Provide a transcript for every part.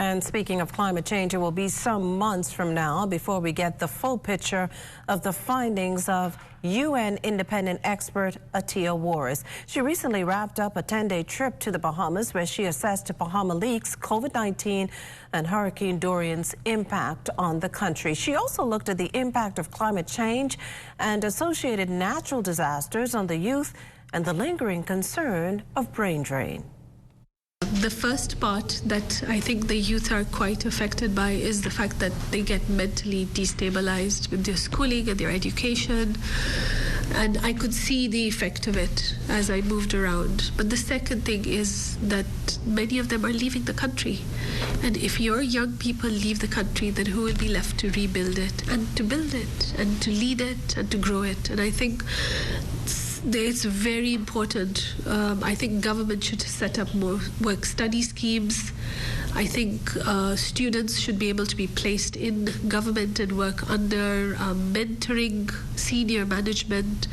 And speaking of climate change, it will be some months from now before we get the full picture of the findings of UN independent expert Atiya Warris. She recently wrapped up a 10-day trip to the Bahamas where she assessed Bahama leaks, COVID-19 and Hurricane Dorian's impact on the country. She also looked at the impact of climate change and associated natural disasters on the youth and the lingering concern of brain drain. The first part that I think the youth are quite affected by is the fact that they get mentally destabilized with their schooling and their education. And I could see the effect of it as I moved around. But the second thing is that many of them are leaving the country. And if your young people leave the country, then who will be left to rebuild it and to build it and to lead it and to grow it? And I think it's very important. I think government should set up more work-study schemes. I think students should be able to be placed in government and work under mentoring, senior management,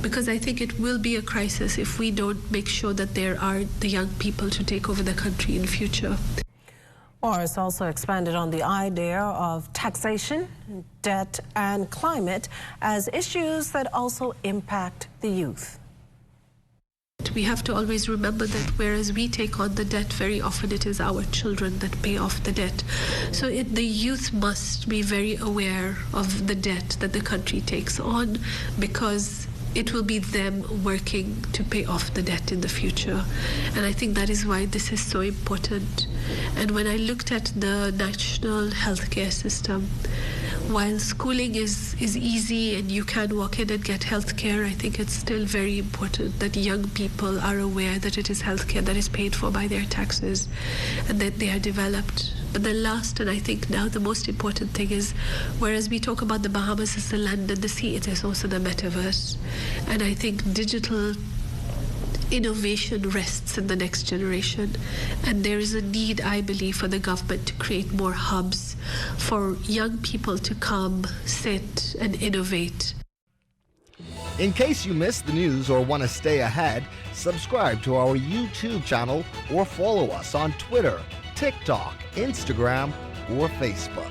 because I think it will be a crisis if we don't make sure that there are the young people to take over the country in the future. Warris also expanded on the idea of taxation, debt and climate as issues that also impact the youth. We have to always remember that whereas we take on the debt, very often it is our children that pay off the debt. So the youth must be very aware of the debt that the country takes on, because it will be them working to pay off the debt in the future. And I think that is why this is so important. And when I looked at the national healthcare system, while schooling is easy and you can walk in and get healthcare, I think it's still very important that young people are aware that it is healthcare that is paid for by their taxes and that they are developed. But the last, and I think now the most important thing is, whereas we talk about the Bahamas as the land and the sea, it is also the metaverse. And I think digital innovation rests in the next generation. And there is a need, I believe, for the government to create more hubs for young people to come, sit, and innovate. In case you missed the news or want to stay ahead, subscribe to our YouTube channel or follow us on Twitter, TikTok, Instagram, or Facebook.